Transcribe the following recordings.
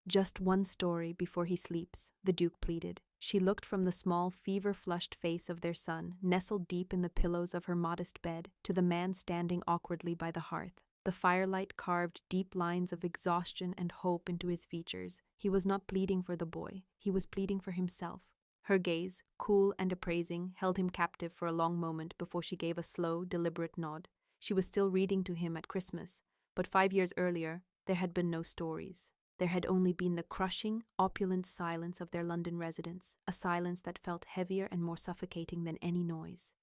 Just one story before he sleeps, the Duke pleaded. She looked from the small, fever-flushed face of their son, nestled deep in the pillows of her modest bed, to the man standing awkwardly by the hearth. The firelight carved deep lines of exhaustion and hope into his features. He was not pleading for the boy, he was pleading for himself. Her gaze, cool and appraising, held him captive for a long moment before she gave a slow, deliberate nod. She was still reading to him at Christmas, but 5 years earlier, there had been no stories. There had only been the crushing, opulent silence of their London residence, a silence that felt heavier and more suffocating than any noise.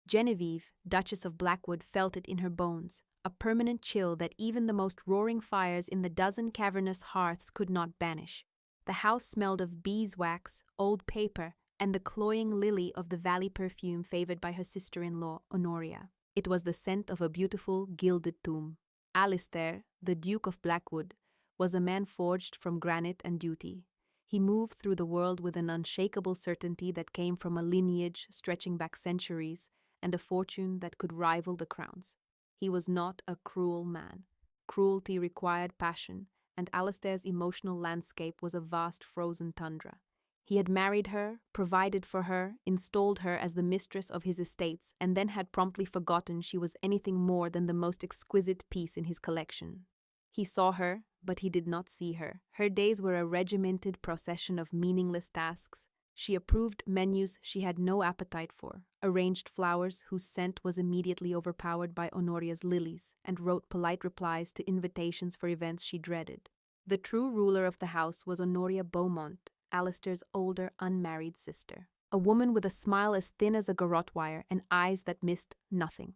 Genevieve, Duchess of Blackwood, felt it in her bones, a permanent chill that even the most roaring fires in the dozen cavernous hearths could not banish. The house smelled of beeswax, old paper, and the cloying lily of the valley perfume favored by her sister-in-law, Honoria. It was the scent of a beautiful, gilded tomb. Alistair, the Duke of Blackwood, was a man forged from granite and duty. He moved through the world with an unshakable certainty that came from a lineage stretching back centuries and a fortune that could rival the crown's. He was not a cruel man. Cruelty required passion, and Alistair's emotional landscape was a vast frozen tundra. He had married her, provided for her, installed her as the mistress of his estates, and then had promptly forgotten she was anything more than the most exquisite piece in his collection. He saw her, but he did not see her. Her days were a regimented procession of meaningless tasks. She approved menus she had no appetite for, arranged flowers whose scent was immediately overpowered by Honoria's lilies, and wrote polite replies to invitations for events she dreaded. The true ruler of the house was Honoria Beaumont, Alistair's older, unmarried sister. A woman with a smile as thin as a garrote wire and eyes that missed nothing.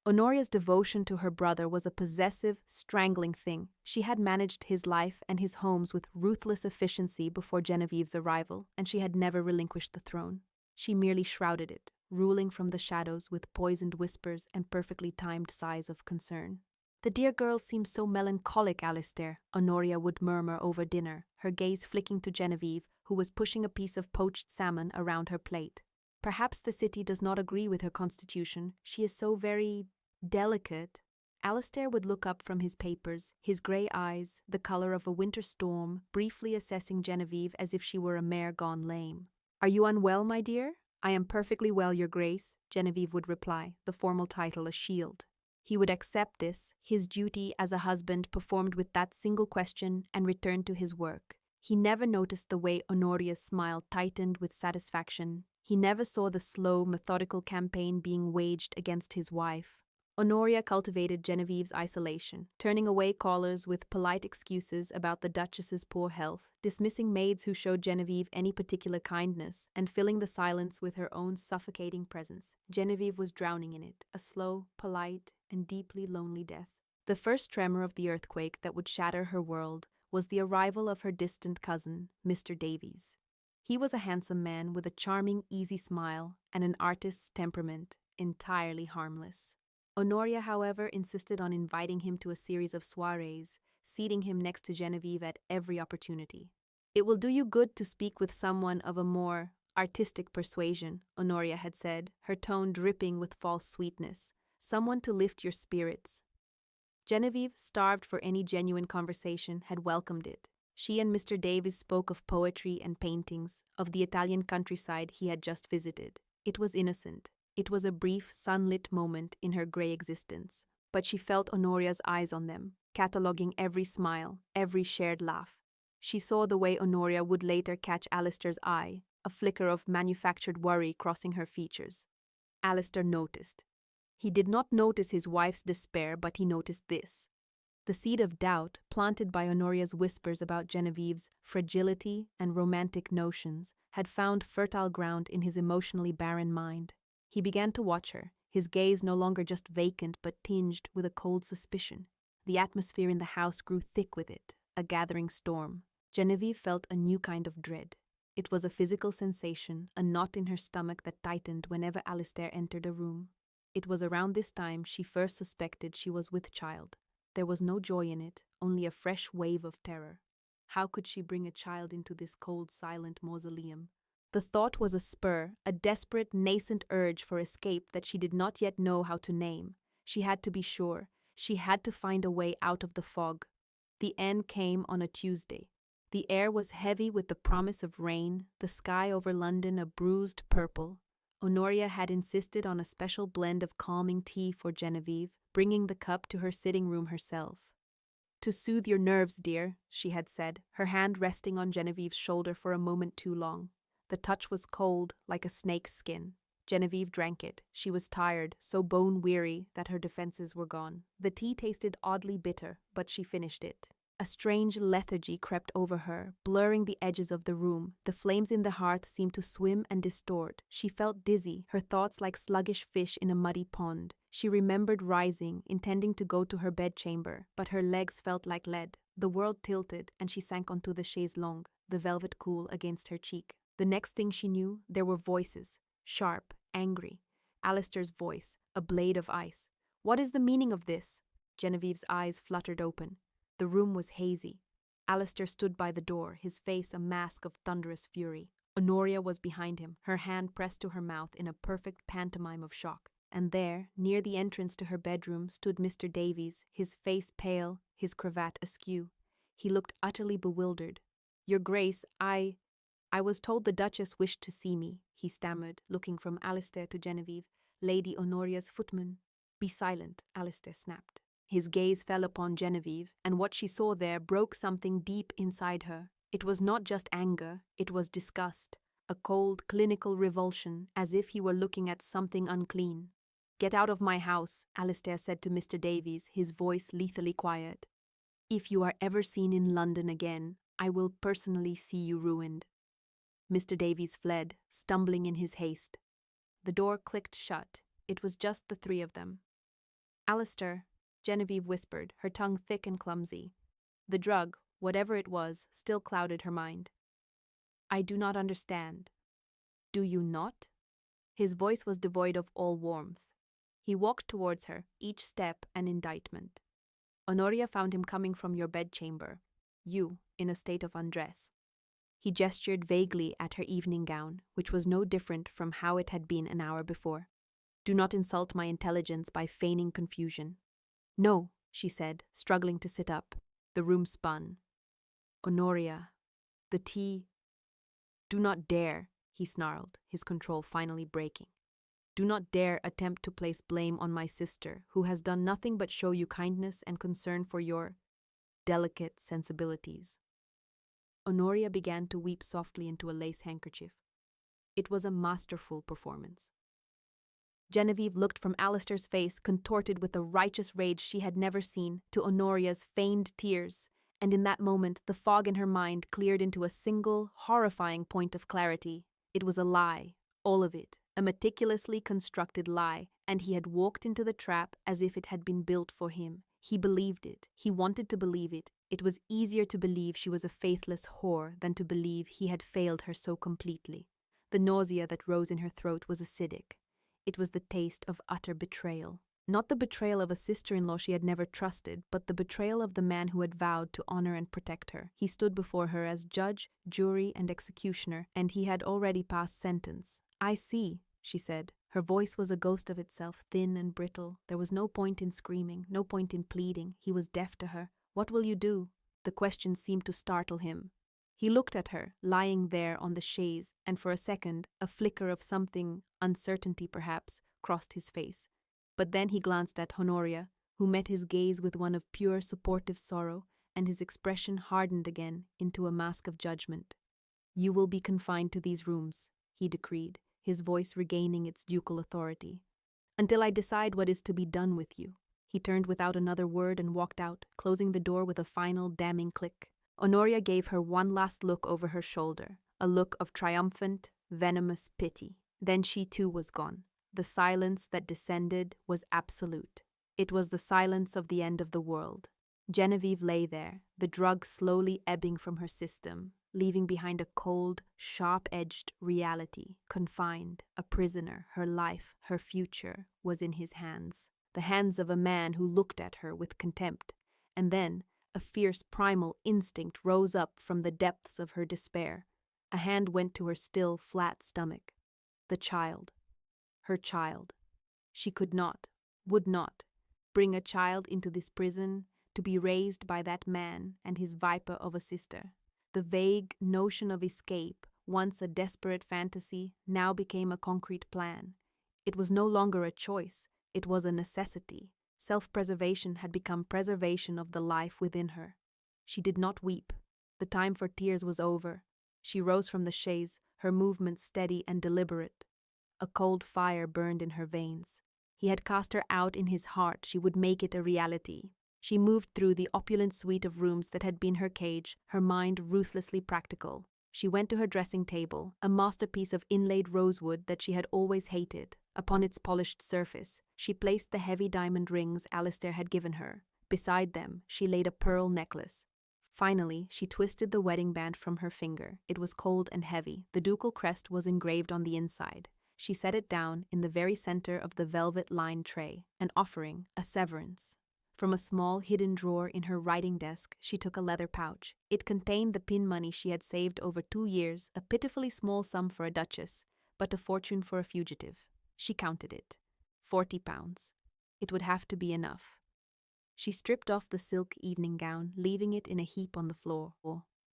Honoria's devotion to her brother was a possessive, strangling thing. She had managed his life and his homes with ruthless efficiency before Genevieve's arrival, and she had never relinquished the throne. She merely shrouded it, ruling from the shadows with poisoned whispers and perfectly timed sighs of concern. "The dear girl seems so melancholic, Alistair," Honoria would murmur over dinner, her gaze flicking to Genevieve, who was pushing a piece of poached salmon around her plate. "Perhaps the city does not agree with her constitution. She is so very delicate." Alistair would look up from his papers, his grey eyes, the colour of a winter storm, briefly assessing Genevieve as if she were a mare gone lame. "Are you unwell, my dear?" "I am perfectly well, your grace," Genevieve would reply, the formal title a shield. He would accept this, his duty as a husband performed with that single question, and return to his work. He never noticed the way Honoria's smile tightened with satisfaction. He never saw the slow, methodical campaign being waged against his wife. Honoria cultivated Genevieve's isolation, turning away callers with polite excuses about the Duchess's poor health, dismissing maids who showed Genevieve any particular kindness, and filling the silence with her own suffocating presence. Genevieve was drowning in it, a slow, polite, and deeply lonely death. The first tremor of the earthquake that would shatter her world was the arrival of her distant cousin, Mr. Davies. He was a handsome man with a charming, easy smile and an artist's temperament, entirely harmless. Honoria, however, insisted on inviting him to a series of soirees, seating him next to Genevieve at every opportunity. "It will do you good to speak with someone of a more artistic persuasion," Honoria had said, her tone dripping with false sweetness. "Someone to lift your spirits." Genevieve, starved for any genuine conversation, had welcomed it. She and Mr. Davies spoke of poetry and paintings, of the Italian countryside he had just visited. It was innocent. It was a brief, sunlit moment in her grey existence, but she felt Honoria's eyes on them, cataloguing every smile, every shared laugh. She saw the way Honoria would later catch Alistair's eye, a flicker of manufactured worry crossing her features. Alistair noticed. He did not notice his wife's despair, but he noticed this. The seed of doubt, planted by Honoria's whispers about Genevieve's fragility and romantic notions, had found fertile ground in his emotionally barren mind. He began to watch her, his gaze no longer just vacant but tinged with a cold suspicion. The atmosphere in the house grew thick with it, a gathering storm. Genevieve felt a new kind of dread. It was a physical sensation, a knot in her stomach that tightened whenever Alistair entered a room. It was around this time she first suspected she was with child. There was no joy in it, only a fresh wave of terror. How could she bring a child into this cold, silent mausoleum? The thought was a spur, a desperate, nascent urge for escape that she did not yet know how to name. She had to be sure. She had to find a way out of the fog. The end came on a Tuesday. The air was heavy with the promise of rain, the sky over London a bruised purple. Honoria had insisted on a special blend of calming tea for Genevieve, bringing the cup to her sitting room herself. "To soothe your nerves, dear," she had said, her hand resting on Genevieve's shoulder for a moment too long. The touch was cold, like a snake's skin. Genevieve drank it. She was tired, so bone-weary that her defenses were gone. The tea tasted oddly bitter, but she finished it. A strange lethargy crept over her, blurring the edges of the room. The flames in the hearth seemed to swim and distort. She felt dizzy, her thoughts like sluggish fish in a muddy pond. She remembered rising, intending to go to her bedchamber, but her legs felt like lead. The world tilted, and she sank onto the chaise longue, the velvet cool against her cheek. The next thing she knew, there were voices, sharp, angry. Alistair's voice, a blade of ice. "What is the meaning of this?" Genevieve's eyes fluttered open. The room was hazy. Alistair stood by the door, his face a mask of thunderous fury. Honoria was behind him, her hand pressed to her mouth in a perfect pantomime of shock. And there, near the entrance to her bedroom, stood Mr. Davies, his face pale, his cravat askew. He looked utterly bewildered. "Your Grace, I was told the Duchess wished to see me," he stammered, looking from Alistair to Genevieve. "Lady Honoria's footman." "Be silent," Alistair snapped. His gaze fell upon Genevieve, and what she saw there broke something deep inside her. It was not just anger, it was disgust, a cold, clinical revulsion, as if he were looking at something unclean. "Get out of my house," Alistair said to Mr. Davies, his voice lethally quiet. "If you are ever seen in London again, I will personally see you ruined." Mr. Davies fled, stumbling in his haste. The door clicked shut. It was just the three of them. "Alistair," Genevieve whispered, her tongue thick and clumsy. The drug, whatever it was, still clouded her mind. "I do not understand." "Do you not?" His voice was devoid of all warmth. He walked towards her, each step an indictment. "Honoria found him coming from your bedchamber. You, in a state of undress." He gestured vaguely at her evening gown, which was no different from how it had been an hour before. "Do not insult my intelligence by feigning confusion." "No," she said, struggling to sit up. The room spun. "Honoria, the tea—" "Do not dare," he snarled, his control finally breaking. "Do not dare attempt to place blame on my sister, who has done nothing but show you kindness and concern for your delicate sensibilities." Honoria began to weep softly into a lace handkerchief. It was a masterful performance. Genevieve looked from Alistair's face, contorted with a righteous rage she had never seen, to Honoria's feigned tears, and in that moment the fog in her mind cleared into a single, horrifying point of clarity. It was a lie, all of it, a meticulously constructed lie, and he had walked into the trap as if it had been built for him. He believed it. He wanted to believe it. It was easier to believe she was a faithless whore than to believe he had failed her so completely. The nausea that rose in her throat was acidic. It was the taste of utter betrayal. Not the betrayal of a sister-in-law she had never trusted, but the betrayal of the man who had vowed to honor and protect her. He stood before her as judge, jury, and executioner, and he had already passed sentence. "I see," she said. Her voice was a ghost of itself, thin and brittle. There was no point in screaming, no point in pleading. He was deaf to her. "What will you do?" The question seemed to startle him. He looked at her, lying there on the chaise, and for a second, a flicker of something, uncertainty perhaps, crossed his face. But then he glanced at Honoria, who met his gaze with one of pure supportive sorrow, and his expression hardened again into a mask of judgment. "You will be confined to these rooms," he decreed, his voice regaining its ducal authority, "until I decide what is to be done with you." He turned without another word and walked out, closing the door with a final damning click. Honoria gave her one last look over her shoulder, a look of triumphant, venomous pity. Then she too was gone. The silence that descended was absolute. It was the silence of the end of the world. Genevieve lay there, the drug slowly ebbing from her system, leaving behind a cold, sharp-edged reality. Confined, a prisoner, her life, her future, was in his hands. The hands of a man who looked at her with contempt. And then, a fierce primal instinct rose up from the depths of her despair. A hand went to her still, flat stomach. The child. Her child. She could not, would not, bring a child into this prison to be raised by that man and his viper of a sister. The vague notion of escape, once a desperate fantasy, now became a concrete plan. It was no longer a choice, it was a necessity. Self-preservation had become preservation of the life within her. She did not weep. The time for tears was over. She rose from the chaise, her movements steady and deliberate. A cold fire burned in her veins. He had cast her out in his heart, she would make it a reality. She moved through the opulent suite of rooms that had been her cage, her mind ruthlessly practical. She went to her dressing table, a masterpiece of inlaid rosewood that she had always hated. Upon its polished surface, she placed the heavy diamond rings Alistair had given her. Beside them, she laid a pearl necklace. Finally, she twisted the wedding band from her finger. It was cold and heavy. The ducal crest was engraved on the inside. She set it down in the very center of the velvet-lined tray, an offering, a severance. From a small hidden drawer in her writing desk, she took a leather pouch. It contained the pin money she had saved over 2 years, a pitifully small sum for a duchess, but a fortune for a fugitive. She counted it. 40 pounds. It would have to be enough. She stripped off the silk evening gown, leaving it in a heap on the floor.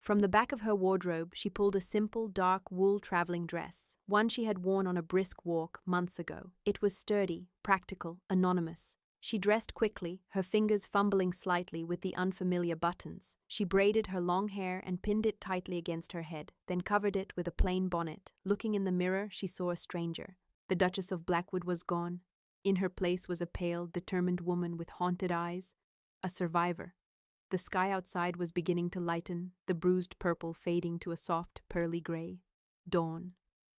From the back of her wardrobe, she pulled a simple, dark wool traveling dress, one she had worn on a brisk walk months ago. It was sturdy, practical, anonymous. She dressed quickly, her fingers fumbling slightly with the unfamiliar buttons. She braided her long hair and pinned it tightly against her head, then covered it with a plain bonnet. Looking in the mirror, she saw a stranger. The Duchess of Blackwood was gone. In her place was a pale, determined woman with haunted eyes, a survivor. The sky outside was beginning to lighten, the bruised purple fading to a soft, pearly gray. Dawn.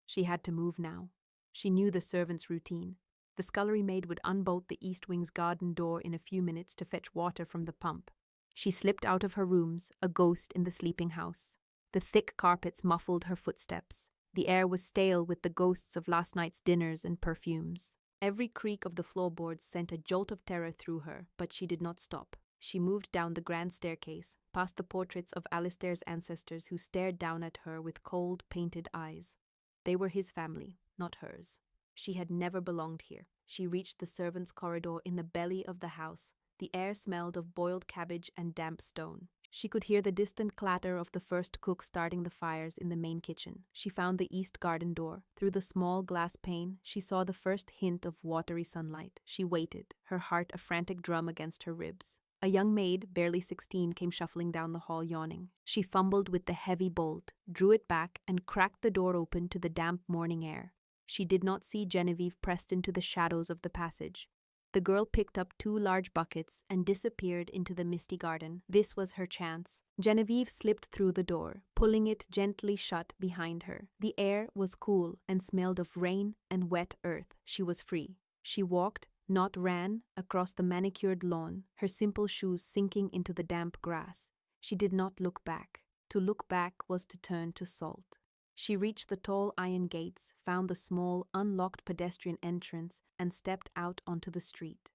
She had to move now. She knew the servant's routine. The scullery maid would unbolt the east wing's garden door in a few minutes to fetch water from the pump. She slipped out of her rooms, a ghost in the sleeping house. The thick carpets muffled her footsteps. The air was stale with the ghosts of last night's dinners and perfumes. Every creak of the floorboards sent a jolt of terror through her, but she did not stop. She moved down the grand staircase, past the portraits of Alistair's ancestors who stared down at her with cold, painted eyes. They were his family, not hers. She had never belonged here. She reached the servants' corridor in the belly of the house. The air smelled of boiled cabbage and damp stone. She could hear the distant clatter of the first cook starting the fires in the main kitchen. She found the east garden door. Through the small glass pane, she saw the first hint of watery sunlight. She waited, her heart a frantic drum against her ribs. A young maid, barely 16, came shuffling down the hall, yawning. She fumbled with the heavy bolt, drew it back, and cracked the door open to the damp morning air. She did not see Genevieve pressed into the shadows of the passage. The girl picked up 2 large buckets and disappeared into the misty garden. This was her chance. Genevieve slipped through the door, pulling it gently shut behind her. The air was cool and smelled of rain and wet earth. She was free. She walked, not ran, across the manicured lawn, her simple shoes sinking into the damp grass. She did not look back. To look back was to turn to salt. She reached the tall iron gates, found the small, unlocked pedestrian entrance, and stepped out onto the street.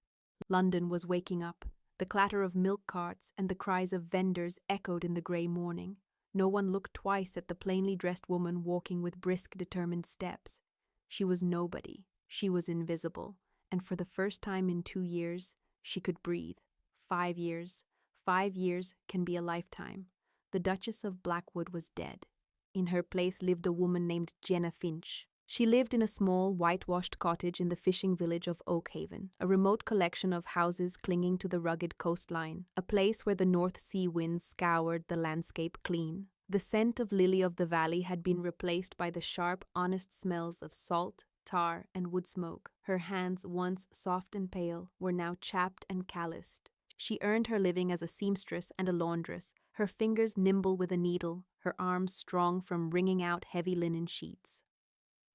London was waking up. The clatter of milk carts and the cries of vendors echoed in the grey morning. No one looked twice at the plainly dressed woman walking with brisk, determined steps. She was nobody. She was invisible. And for the first time in 2 years, she could breathe. 5 years. 5 years can be a lifetime. The Duchess of Blackwood was dead. In her place lived a woman named Jenna Finch. She lived in a small, whitewashed cottage in the fishing village of Oakhaven, a remote collection of houses clinging to the rugged coastline, a place where the North Sea winds scoured the landscape clean. The scent of lily of the valley had been replaced by the sharp, honest smells of salt, tar, and wood smoke. Her hands, once soft and pale, were now chapped and calloused. She earned her living as a seamstress and a laundress, her fingers nimble with a needle, her arms strong from wringing out heavy linen sheets.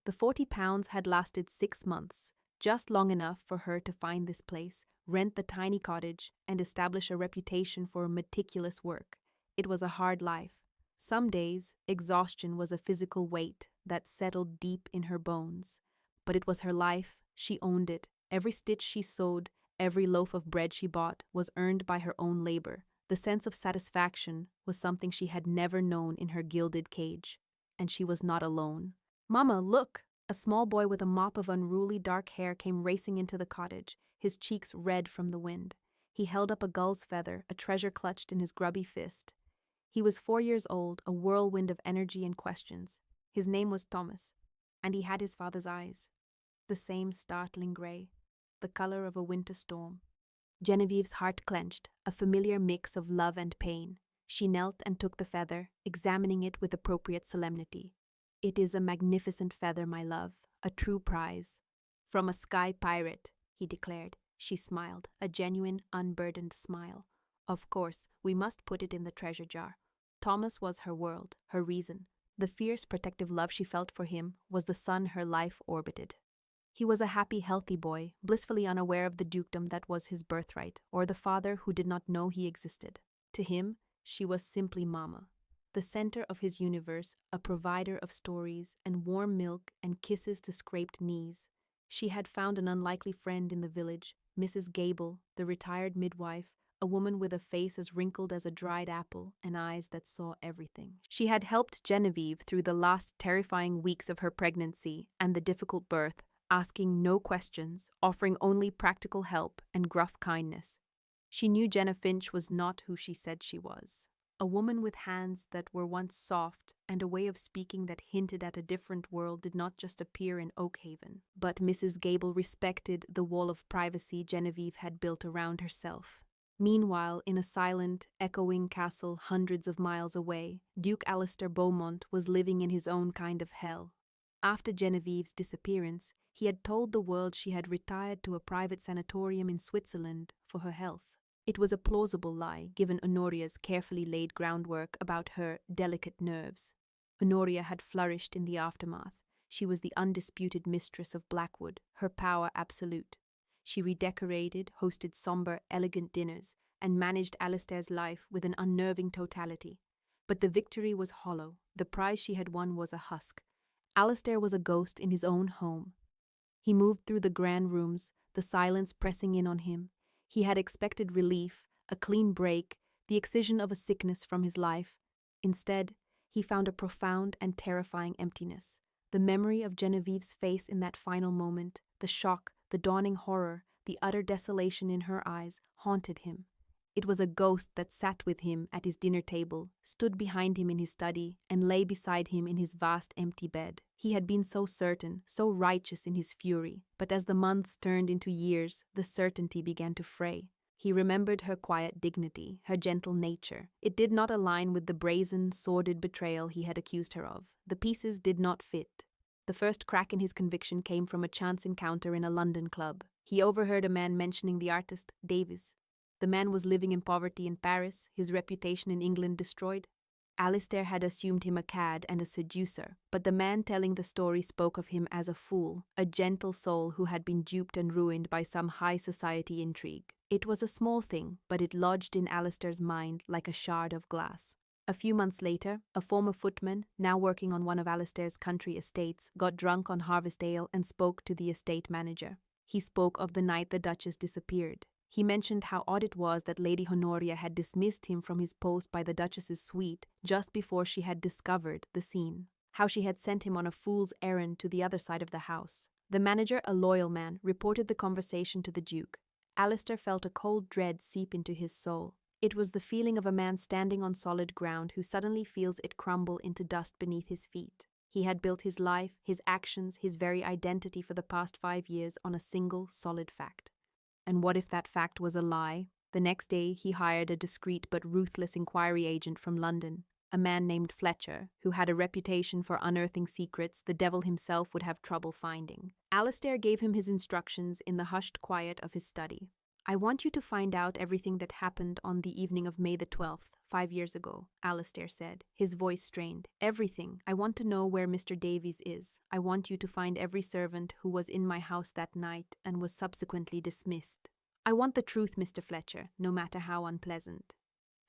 The 40 pounds had lasted 6 months, just long enough for her to find this place, rent the tiny cottage, and establish a reputation for meticulous work. It was a hard life. Some days, exhaustion was a physical weight that settled deep in her bones. But it was her life, she owned it. Every stitch she sewed, every loaf of bread she bought was earned by her own labor. The sense of satisfaction was something she had never known in her gilded cage. And she was not alone. "Mama, look!" A small boy with a mop of unruly dark hair came racing into the cottage, his cheeks red from the wind. He held up a gull's feather, a treasure clutched in his grubby fist. He was 4 years old, a whirlwind of energy and questions. His name was Thomas, and he had his father's eyes, the same startling grey, the colour of a winter storm. Genevieve's heart clenched, a familiar mix of love and pain. She knelt and took the feather, examining it with appropriate solemnity. "It is a magnificent feather, my love, a true prize. From a sky pirate," he declared. She smiled, a genuine, unburdened smile. "Of course, we must put it in the treasure jar." Thomas was her world, her reason. The fierce, protective love she felt for him was the sun her life orbited. He was a happy, healthy boy, blissfully unaware of the dukedom that was his birthright, or the father who did not know he existed. To him, she was simply Mama, the center of his universe, a provider of stories and warm milk and kisses to scraped knees. She had found an unlikely friend in the village, Mrs. Gable, the retired midwife, a woman with a face as wrinkled as a dried apple and eyes that saw everything. She had helped Genevieve through the last terrifying weeks of her pregnancy and the difficult birth, asking no questions, offering only practical help and gruff kindness. She knew Jenna Finch was not who she said she was. A woman with hands that were once soft and a way of speaking that hinted at a different world did not just appear in Oakhaven. But Mrs. Gable respected the wall of privacy Genevieve had built around herself. Meanwhile, in a silent, echoing castle hundreds of miles away, Duke Alistair Beaumont was living in his own kind of hell. After Genevieve's disappearance, he had told the world she had retired to a private sanatorium in Switzerland for her health. It was a plausible lie, given Honoria's carefully laid groundwork about her delicate nerves. Honoria had flourished in the aftermath. She was the undisputed mistress of Blackwood, her power absolute. She redecorated, hosted somber, elegant dinners, and managed Alistair's life with an unnerving totality. But the victory was hollow. The prize she had won was a husk. Alistair was a ghost in his own home. He moved through the grand rooms, the silence pressing in on him. He had expected relief, a clean break, the excision of a sickness from his life. Instead, he found a profound and terrifying emptiness. The memory of Genevieve's face in that final moment, the shock, the dawning horror, the utter desolation in her eyes, haunted him. It was a ghost that sat with him at his dinner table, stood behind him in his study, and lay beside him in his vast empty bed. He had been so certain, so righteous in his fury, but as the months turned into years, the certainty began to fray. He remembered her quiet dignity, her gentle nature. It did not align with the brazen, sordid betrayal he had accused her of. The pieces did not fit. The first crack in his conviction came from a chance encounter in a London club. He overheard a man mentioning the artist, Davies. The man was living in poverty in Paris, his reputation in England destroyed. Alistair had assumed him a cad and a seducer, but the man telling the story spoke of him as a fool, a gentle soul who had been duped and ruined by some high society intrigue. It was a small thing, but it lodged in Alistair's mind like a shard of glass. A few months later, a former footman, now working on one of Alistair's country estates, got drunk on Harvest Ale and spoke to the estate manager. He spoke of the night the Duchess disappeared. He mentioned how odd it was that Lady Honoria had dismissed him from his post by the Duchess's suite just before she had discovered the scene. How she had sent him on a fool's errand to the other side of the house. The manager, a loyal man, reported the conversation to the Duke. Alistair felt a cold dread seep into his soul. It was the feeling of a man standing on solid ground who suddenly feels it crumble into dust beneath his feet. He had built his life, his actions, his very identity for the past 5 years on a single solid fact. And what if that fact was a lie? The next day, he hired a discreet but ruthless inquiry agent from London, a man named Fletcher, who had a reputation for unearthing secrets the devil himself would have trouble finding. Alistair gave him his instructions in the hushed quiet of his study. "I want you to find out everything that happened on the evening of May the 12th, 5 years ago," Alistair said, his voice strained. "Everything. I want to know where Mr. Davies is. I want you to find every servant who was in my house that night and was subsequently dismissed. I want the truth, Mr. Fletcher, no matter how unpleasant."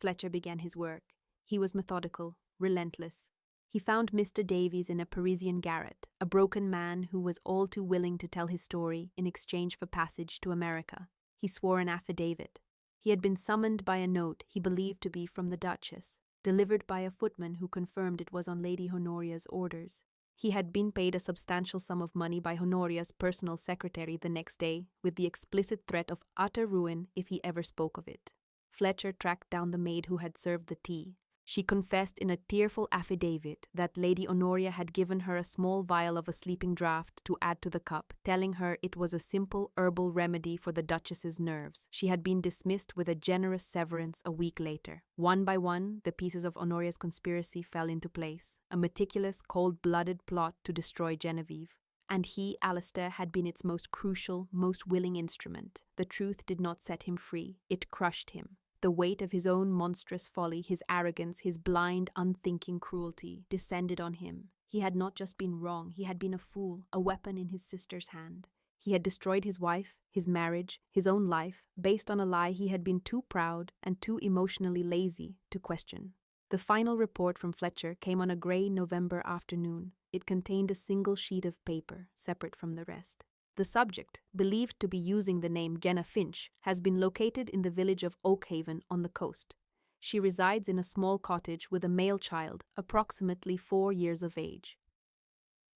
Fletcher began his work. He was methodical, relentless. He found Mr. Davies in a Parisian garret, a broken man who was all too willing to tell his story in exchange for passage to America. He swore an affidavit. He had been summoned by a note he believed to be from the Duchess, delivered by a footman who confirmed it was on Lady Honoria's orders. He had been paid a substantial sum of money by Honoria's personal secretary the next day, with the explicit threat of utter ruin if he ever spoke of it. Fletcher tracked down the maid who had served the tea. She confessed in a tearful affidavit that Lady Honoria had given her a small vial of a sleeping draught to add to the cup, telling her it was a simple herbal remedy for the Duchess's nerves. She had been dismissed with a generous severance a week later. One by one, the pieces of Honoria's conspiracy fell into place, a meticulous, cold-blooded plot to destroy Genevieve. And he, Alistair, had been its most crucial, most willing instrument. The truth did not set him free, it crushed him. The weight of his own monstrous folly, his arrogance, his blind, unthinking cruelty descended on him. He had not just been wrong, he had been a fool, a weapon in his sister's hand. He had destroyed his wife, his marriage, his own life, based on a lie he had been too proud and too emotionally lazy to question. The final report from Fletcher came on a grey November afternoon. It contained a single sheet of paper, separate from the rest. The subject, believed to be using the name Jenna Finch, has been located in the village of Oakhaven on the coast. She resides in a small cottage with a male child, approximately 4 years of age.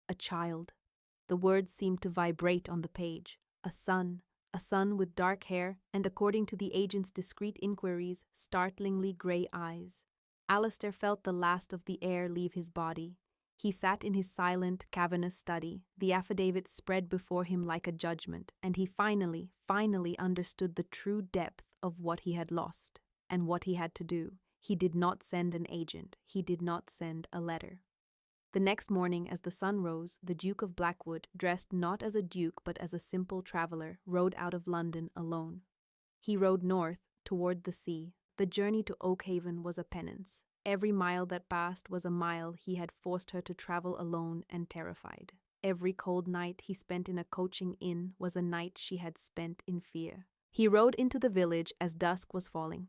A child. The words seemed to vibrate on the page. A son with dark hair and, according to the agent's discreet inquiries, startlingly grey eyes. Alistair felt the last of the air leave his body. He sat in his silent, cavernous study, the affidavit spread before him like a judgment, and he finally understood the true depth of what he had lost and what he had to do. He did not send an agent. He did not send a letter. The next morning, as the sun rose, the Duke of Blackwood, dressed not as a duke but as a simple traveller, rode out of London alone. He rode north, toward the sea. The journey to Oakhaven was a penance. Every mile that passed was a mile he had forced her to travel alone and terrified. Every cold night he spent in a coaching inn was a night she had spent in fear. He rode into the village as dusk was falling.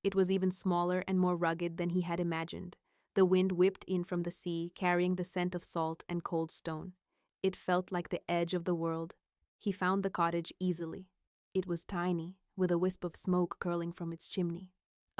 It was even smaller and more rugged than he had imagined. The wind whipped in from the sea, carrying the scent of salt and cold stone. It felt like the edge of the world. He found the cottage easily. It was tiny, with a wisp of smoke curling from its chimney.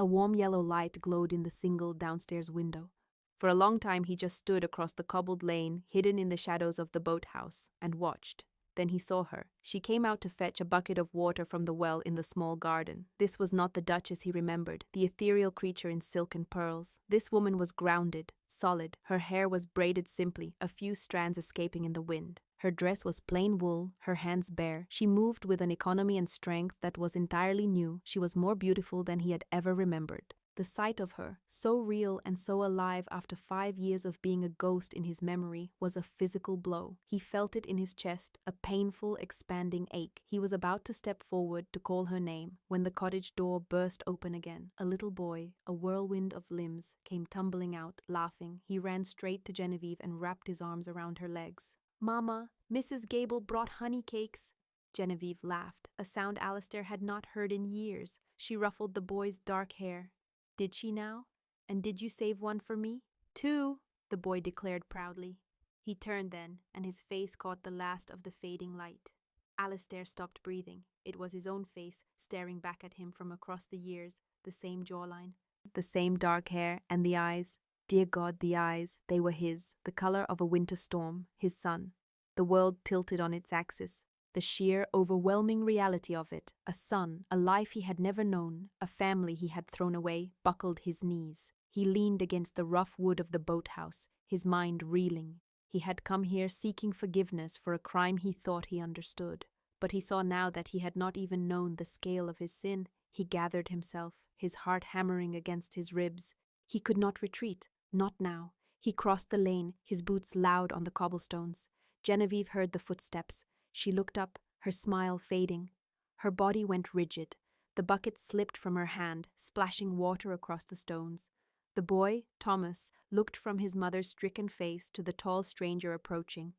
A warm yellow light glowed in the single downstairs window. For a long time he just stood across the cobbled lane, hidden in the shadows of the boathouse, and watched. Then he saw her. She came out to fetch a bucket of water from the well in the small garden. This was not the Duchess he remembered, the ethereal creature in silk and pearls. This woman was grounded, solid. Her hair was braided simply, a few strands escaping in the wind. Her dress was plain wool, her hands bare. She moved with an economy and strength that was entirely new. She was more beautiful than he had ever remembered. The sight of her, so real and so alive after 5 years of being a ghost in his memory, was a physical blow. He felt it in his chest, a painful, expanding ache. He was about to step forward to call her name, when the cottage door burst open again. A little boy, a whirlwind of limbs, came tumbling out, laughing. He ran straight to Genevieve and wrapped his arms around her legs. "Mama, Mrs. Gable brought honey cakes." Genevieve laughed, a sound Alistair had not heard in years. She ruffled the boy's dark hair. "Did she now? And did you save one for me?" "2," the boy declared proudly. He turned then, and his face caught the last of the fading light. Alistair stopped breathing. It was his own face, staring back at him from across the years, the same jawline, the same dark hair, and the eyes. Dear God, the eyes, they were his, the color of a winter storm, his son. The world tilted on its axis. The sheer, overwhelming reality of it, a son, a life he had never known, a family he had thrown away, buckled his knees. He leaned against the rough wood of the boathouse, his mind reeling. He had come here seeking forgiveness for a crime he thought he understood. But he saw now that he had not even known the scale of his sin. He gathered himself, his heart hammering against his ribs. He could not retreat, not now. He crossed the lane, his boots loud on the cobblestones. Genevieve heard the footsteps. She looked up, her smile fading. Her body went rigid. The bucket slipped from her hand, splashing water across the stones. The boy, Thomas, looked from his mother's stricken face to the tall stranger approaching.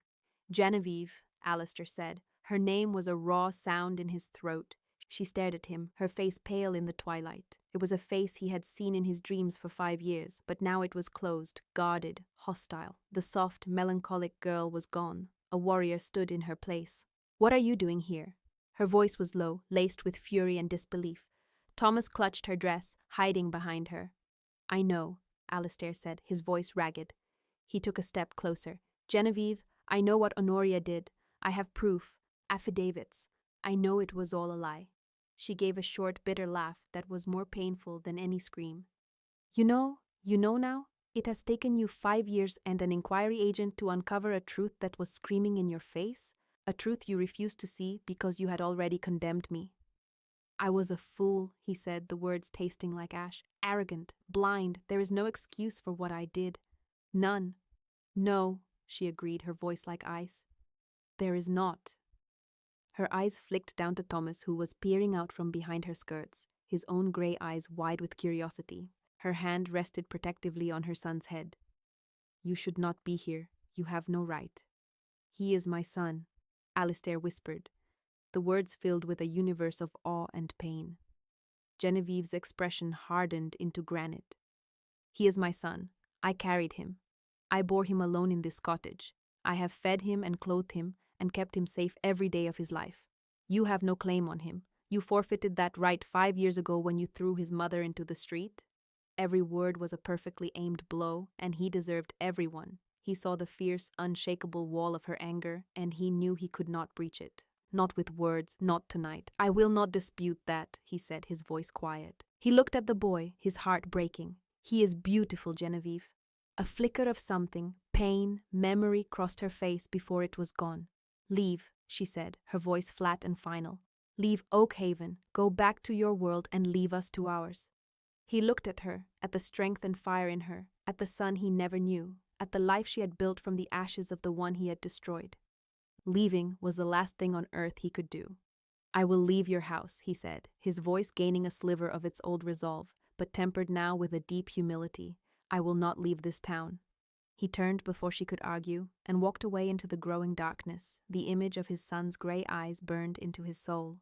"Genevieve," Alistair said. Her name was a raw sound in his throat. She stared at him, her face pale in the twilight. It was a face he had seen in his dreams for 5 years, but now it was closed, guarded, hostile. The soft, melancholic girl was gone. A warrior stood in her place. "What are you doing here?" Her voice was low, laced with fury and disbelief. Thomas clutched her dress, hiding behind her. "I know," Alistair said, his voice ragged. He took a step closer. "Genevieve, I know what Honoria did. I have proof, affidavits. I know it was all a lie." She gave a short, bitter laugh that was more painful than any scream. "You know, You know now? It has taken you 5 years and an inquiry agent to uncover a truth that was screaming in your face, a truth you refused to see because you had already condemned me. I was a fool, he said, the words tasting like ash. Arrogant, blind, there is no excuse for what I did. None. No, she agreed, her voice like ice. There is not. Her eyes flicked down to Thomas, who was peering out from behind her skirts, his own grey eyes wide with curiosity. Her hand rested protectively on her son's head. You should not be here. You have no right. He is my son, Alistair whispered, the words filled with a universe of awe and pain. Genevieve's expression hardened into granite. He is my son. I carried him. I bore him alone in this cottage. I have fed him and clothed him and kept him safe every day of his life. You have no claim on him. You forfeited that right 5 years ago when you threw his mother into the street. Every word was a perfectly aimed blow, and he deserved every one. He saw the fierce, unshakable wall of her anger, and he knew he could not breach it. Not with words, not tonight. I will not dispute that, he said, his voice quiet. He looked at the boy, his heart breaking. He is beautiful, Genevieve. A flicker of something, pain, memory crossed her face before it was gone. Leave, she said, her voice flat and final. Leave Oakhaven, go back to your world and leave us to ours. He looked at her, at the strength and fire in her, at the son he never knew, at the life she had built from the ashes of the one he had destroyed. Leaving was the last thing on earth he could do. I will leave your house, he said, his voice gaining a sliver of its old resolve, but tempered now with a deep humility. I will not leave this town. He turned before she could argue and walked away into the growing darkness. The image of his son's grey eyes burned into his soul.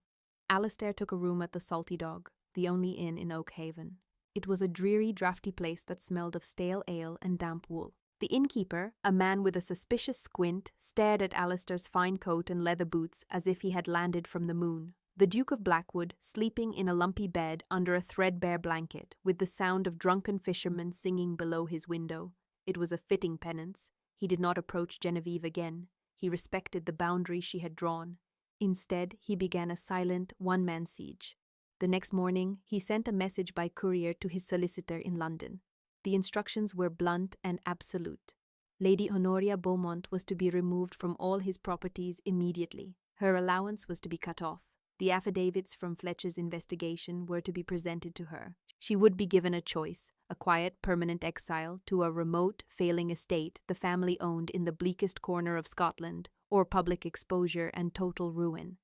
Alistair took a room at the Salty Dog, the only inn in Oakhaven. It was a dreary, draughty place that smelled of stale ale and damp wool. The innkeeper, a man with a suspicious squint, stared at Alistair's fine coat and leather boots as if he had landed from the moon. The Duke of Blackwood, sleeping in a lumpy bed under a threadbare blanket, with the sound of drunken fishermen singing below his window. It was a fitting penance. He did not approach Genevieve again. He respected the boundary she had drawn. Instead, he began a silent, one-man siege. The next morning, he sent a message by courier to his solicitor in London. The instructions were blunt and absolute. Lady Honoria Beaumont was to be removed from all his properties immediately. Her allowance was to be cut off. The affidavits from Fletcher's investigation were to be presented to her. She would be given a choice, a quiet, permanent exile to a remote, failing estate the family owned in the bleakest corner of Scotland, or public exposure and total ruin.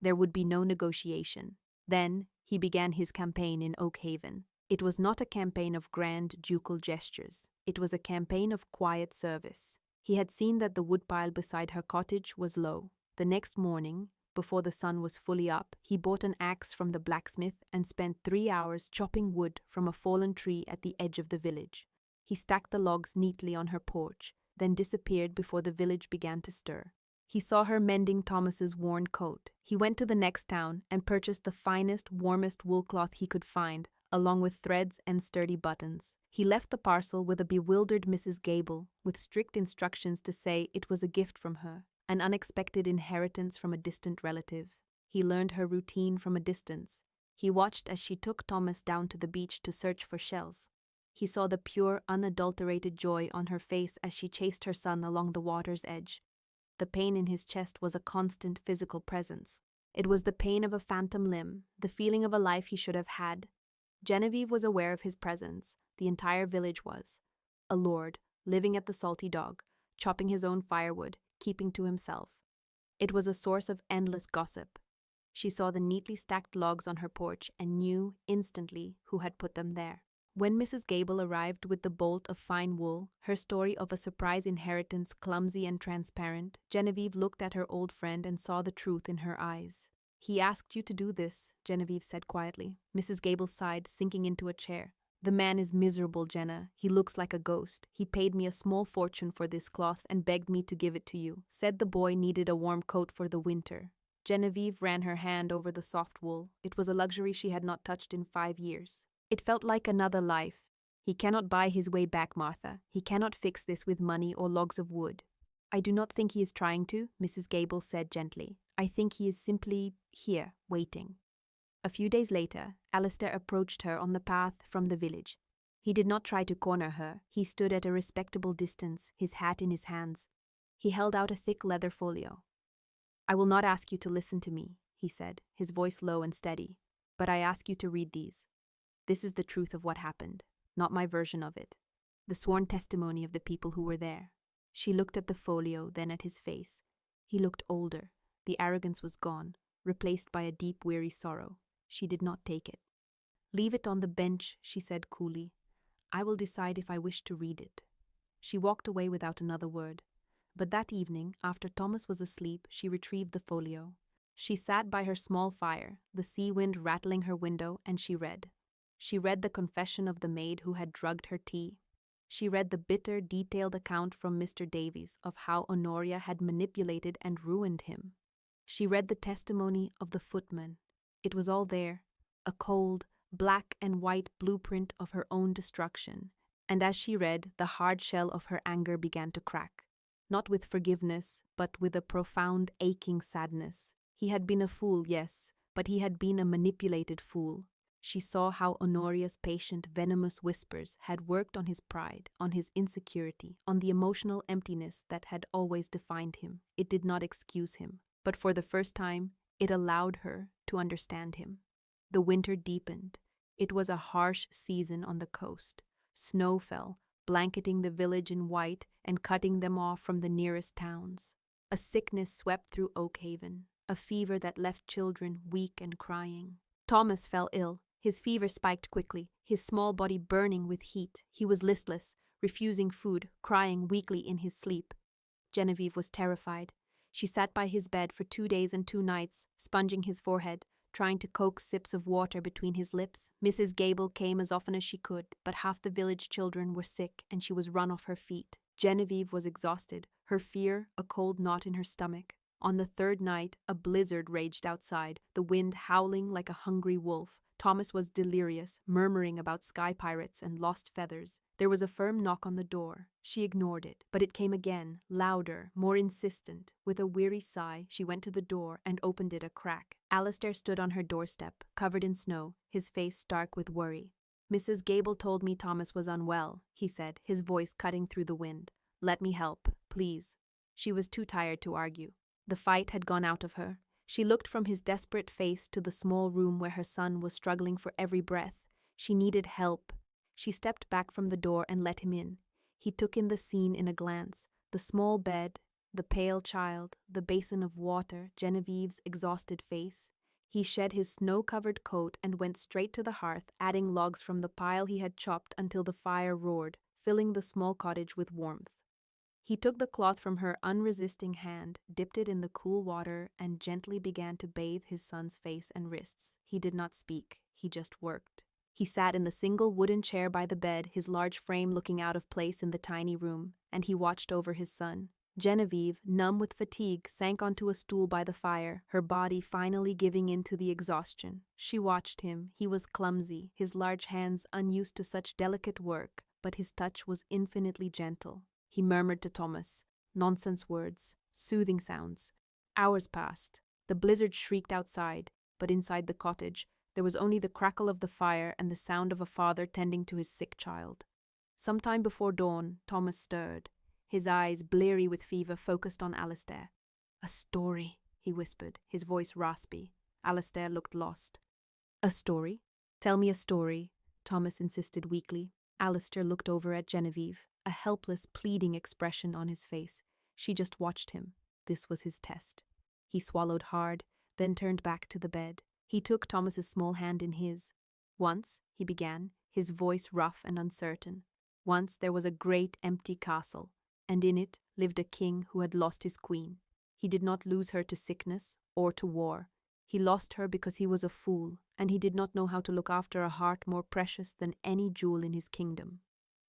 There would be no negotiation. Then, he began his campaign in Oakhaven. It was not a campaign of grand ducal gestures. It was a campaign of quiet service. He had seen that the woodpile beside her cottage was low. The next morning, before the sun was fully up, he bought an axe from the blacksmith and spent 3 hours chopping wood from a fallen tree at the edge of the village. He stacked the logs neatly on her porch, then disappeared before the village began to stir. He saw her mending Thomas's worn coat. He went to the next town and purchased the finest, warmest wool cloth he could find, along with threads and sturdy buttons. He left the parcel with a bewildered Mrs. Gable, with strict instructions to say it was a gift from her, an unexpected inheritance from a distant relative. He learned her routine from a distance. He watched as she took Thomas down to the beach to search for shells. He saw the pure, unadulterated joy on her face as she chased her son along the water's edge. The pain in his chest was a constant physical presence. It was the pain of a phantom limb, the feeling of a life he should have had. Genevieve was aware of his presence. The entire village was. A lord, living at the Salty Dog, chopping his own firewood, keeping to himself. It was a source of endless gossip. She saw the neatly stacked logs on her porch and knew instantly who had put them there. When Mrs. Gable arrived with the bolt of fine wool, her story of a surprise inheritance clumsy and transparent, Genevieve looked at her old friend and saw the truth in her eyes. He asked you to do this, Genevieve said quietly. Mrs. Gable sighed, sinking into a chair. The man is miserable, Jenna. He looks like a ghost. He paid me a small fortune for this cloth and begged me to give it to you. Said the boy needed a warm coat for the winter. Genevieve ran her hand over the soft wool. It was a luxury she had not touched in 5 years. It felt like another life. He cannot buy his way back, Martha. He cannot fix this with money or logs of wood. I do not think he is trying to, Mrs. Gable said gently. I think he is simply here, waiting. A few days later, Alistair approached her on the path from the village. He did not try to corner her. He stood at a respectable distance, his hat in his hands. He held out a thick leather folio. "I will not ask you to listen to me," he said, his voice low and steady, "but I ask you to read these. This is the truth of what happened, not my version of it. The sworn testimony of the people who were there." She looked at the folio, then at his face. He looked older. The arrogance was gone, replaced by a deep, weary sorrow. She did not take it. "Leave it on the bench," she said coolly. "I will decide if I wish to read it." She walked away without another word. But that evening, after Thomas was asleep, she retrieved the folio. She sat by her small fire, the sea wind rattling her window, and she read. She read the confession of the maid who had drugged her tea. She read the bitter, detailed account from Mr. Davies of how Honoria had manipulated and ruined him. She read the testimony of the footman. It was all there, a cold, black and white blueprint of her own destruction, and as she read, the hard shell of her anger began to crack. Not with forgiveness, but with a profound, aching sadness. He had been a fool, yes, but he had been a manipulated fool. She saw how Honoria's patient, venomous whispers had worked on his pride, on his insecurity, on the emotional emptiness that had always defined him. It did not excuse him, but for the first time, it allowed her to understand him. The winter deepened. It was a harsh season on the coast. Snow fell, blanketing the village in white and cutting them off from the nearest towns. A sickness swept through Oakhaven, a fever that left children weak and crying. Thomas fell ill. His fever spiked quickly, his small body burning with heat. He was listless, refusing food, crying weakly in his sleep. Genevieve was terrified. She sat by his bed for 2 days and 2 nights, sponging his forehead, trying to coax sips of water between his lips. Mrs. Gable came as often as she could, but half the village children were sick and she was run off her feet. Genevieve was exhausted, her fear a cold knot in her stomach. On the 3rd night, a blizzard raged outside, the wind howling like a hungry wolf. Thomas was delirious, murmuring about sky pirates and lost feathers. There was a firm knock on the door. She ignored it, but it came again, louder, more insistent. With a weary sigh, she went to the door and opened it a crack. Alistair stood on her doorstep, covered in snow, his face stark with worry. "Mrs. Gable told me Thomas was unwell," he said, his voice cutting through the wind. "Let me help, please." She was too tired to argue. The fight had gone out of her. She looked from his desperate face to the small room where her son was struggling for every breath. She needed help. She stepped back from the door and let him in. He took in the scene in a glance. The small bed, the pale child, the basin of water, Genevieve's exhausted face. He shed his snow-covered coat and went straight to the hearth, adding logs from the pile he had chopped until the fire roared, filling the small cottage with warmth. He took the cloth from her unresisting hand, dipped it in the cool water, and gently began to bathe his son's face and wrists. He did not speak. He just worked. He sat in the single wooden chair by the bed, his large frame looking out of place in the tiny room, and he watched over his son. Genevieve, numb with fatigue, sank onto a stool by the fire, her body finally giving in to the exhaustion. She watched him. He was clumsy, his large hands unused to such delicate work, but his touch was infinitely gentle. He murmured to Thomas, nonsense words, soothing sounds. Hours passed. The blizzard shrieked outside, but inside the cottage, there was only the crackle of the fire and the sound of a father tending to his sick child. Sometime before dawn, Thomas stirred. His eyes, bleary with fever, focused on Alistair. "A story," he whispered, his voice raspy. Alistair looked lost. "A story? Tell me a story," Thomas insisted weakly. Alistair looked over at Genevieve, a helpless, pleading expression on his face. She just watched him. This was his test. He swallowed hard, then turned back to the bed. He took Thomas's small hand in his. "Once," he began, his voice rough and uncertain, "once there was a great empty castle, and in it lived a king who had lost his queen. He did not lose her to sickness or to war. He lost her because he was a fool, and he did not know how to look after a heart more precious than any jewel in his kingdom."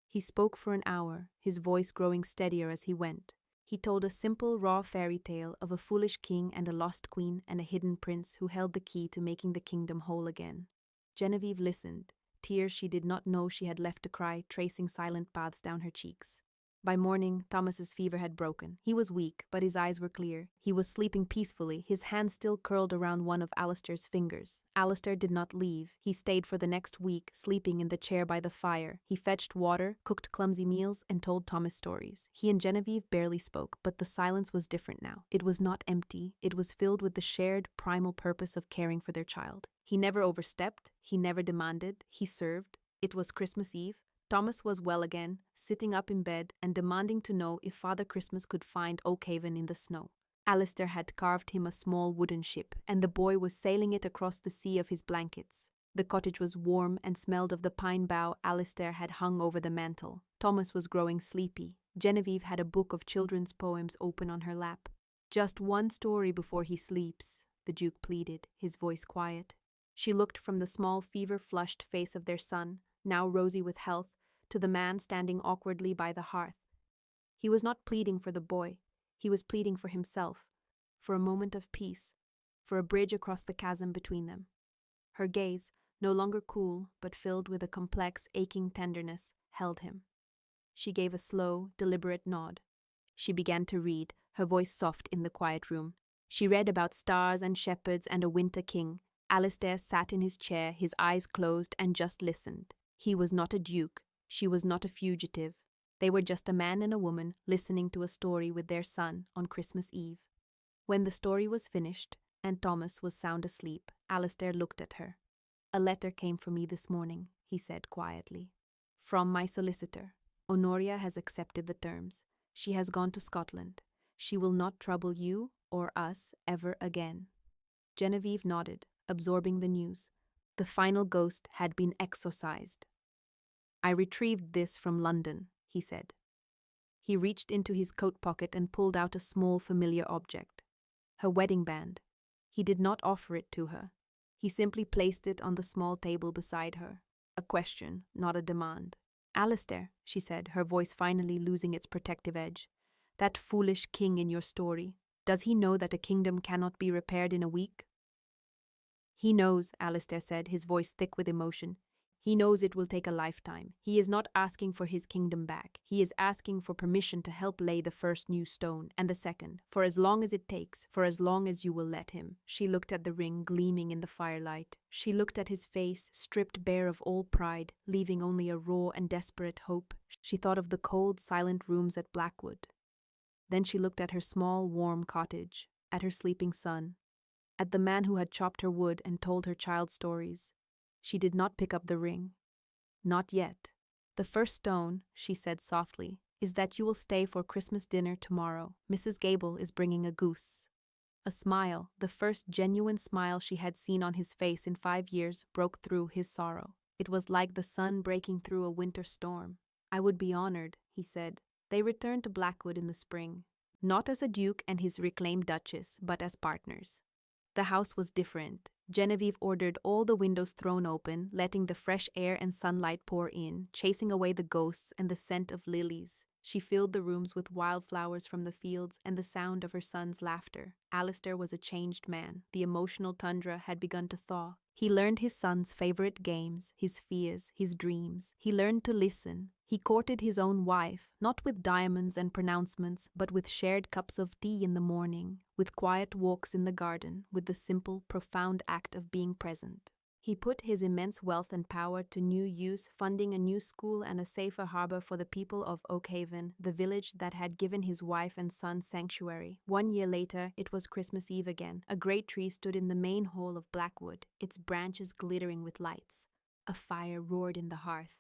He spoke for an hour, his voice growing steadier as he went. He told a simple, raw fairy tale of a foolish king and a lost queen and a hidden prince who held the key to making the kingdom whole again. Genevieve listened, tears she did not know she had left to cry tracing silent paths down her cheeks. By morning, Thomas's fever had broken. He was weak, but his eyes were clear. He was sleeping peacefully, his hand still curled around one of Alistair's fingers. Alistair did not leave. He stayed for the next week, sleeping in the chair by the fire. He fetched water, cooked clumsy meals, and told Thomas stories. He and Genevieve barely spoke, but the silence was different now. It was not empty. It was filled with the shared, primal purpose of caring for their child. He never overstepped. He never demanded. He served. It was Christmas Eve. Thomas was well again, sitting up in bed and demanding to know if Father Christmas could find Oakhaven in the snow. Alistair had carved him a small wooden ship, and the boy was sailing it across the sea of his blankets. The cottage was warm and smelled of the pine bough Alistair had hung over the mantel. Thomas was growing sleepy. Genevieve had a book of children's poems open on her lap. "Just one story before he sleeps," the Duke pleaded, his voice quiet. She looked from the small fever-flushed face of their son, now rosy with health, to the man standing awkwardly by the hearth. He was not pleading for the boy. He was pleading for himself, for a moment of peace, for a bridge across the chasm between them. Her gaze, no longer cool but filled with a complex, aching tenderness, held him. She gave a slow, deliberate nod. She began to read, her voice soft in the quiet room. She read about stars and shepherds and a winter king. Alistair sat in his chair, his eyes closed, and just listened. He was not a duke. She was not a fugitive. They were just a man and a woman listening to a story with their son on Christmas Eve. When the story was finished, and Thomas was sound asleep, Alistair looked at her. "A letter came for me this morning," he said quietly. "From my solicitor. Honoria has accepted the terms. She has gone to Scotland. She will not trouble you or us ever again." Genevieve nodded, absorbing the news. The final ghost had been exorcised. "I retrieved this from London," he said. He reached into his coat pocket and pulled out a small familiar object. Her wedding band. He did not offer it to her. He simply placed it on the small table beside her. A question, not a demand. "Alistair," she said, her voice finally losing its protective edge. "That foolish king in your story, does he know that a kingdom cannot be repaired in a week?" "He knows," Alistair said, his voice thick with emotion. "He knows it will take a lifetime. He is not asking for his kingdom back. He is asking for permission to help lay the first new stone, and the second, for as long as it takes, for as long as you will let him." She looked at the ring gleaming in the firelight. She looked at his face, stripped bare of all pride, leaving only a raw and desperate hope. She thought of the cold, silent rooms at Blackwood. Then she looked at her small, warm cottage, at her sleeping son, at the man who had chopped her wood and told her child stories. She did not pick up the ring. "Not yet. The first stone," she said softly, "is that you will stay for Christmas dinner tomorrow. Mrs. Gable is bringing a goose." A smile, the first genuine smile she had seen on his face in 5 years, broke through his sorrow. It was like the sun breaking through a winter storm. "I would be honored," he said. They returned to Blackwood in the spring, not as a duke and his reclaimed duchess, but as partners. The house was different. Genevieve ordered all the windows thrown open, letting the fresh air and sunlight pour in, chasing away the ghosts and the scent of lilies. She filled the rooms with wildflowers from the fields and the sound of her son's laughter. Alistair was a changed man. The emotional tundra had begun to thaw. He learned his son's favorite games, his fears, his dreams. He learned to listen. He courted his own wife, not with diamonds and pronouncements, but with shared cups of tea in the morning, with quiet walks in the garden, with the simple, profound act of being present. He put his immense wealth and power to new use, funding a new school and a safer harbor for the people of Oakhaven, the village that had given his wife and son sanctuary. 1 year later, it was Christmas Eve again. A great tree stood in the main hall of Blackwood, its branches glittering with lights. A fire roared in the hearth.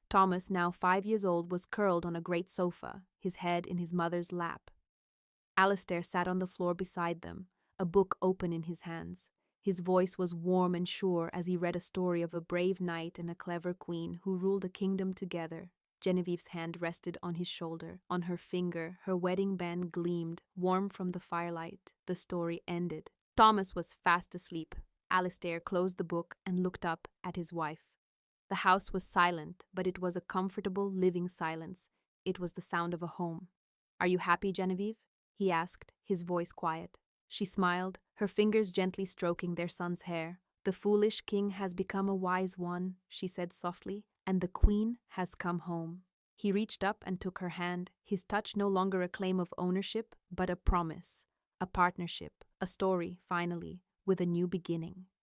Thomas, now 5 years old, was curled on a great sofa, his head in his mother's lap. Alistair sat on the floor beside them, a book open in his hands. His voice was warm and sure as he read a story of a brave knight and a clever queen who ruled a kingdom together. Genevieve's hand rested on his shoulder. On her finger, her wedding band gleamed, warm from the firelight. The story ended. Thomas was fast asleep. Alistair closed the book and looked up at his wife. The house was silent, but it was a comfortable, living silence. It was the sound of a home. "Are you happy, Genevieve?" he asked, his voice quiet. She smiled, her fingers gently stroking their son's hair. "The foolish king has become a wise one," she said softly, "and the queen has come home." He reached up and took her hand, his touch no longer a claim of ownership, but a promise, a partnership, a story, finally, with a new beginning.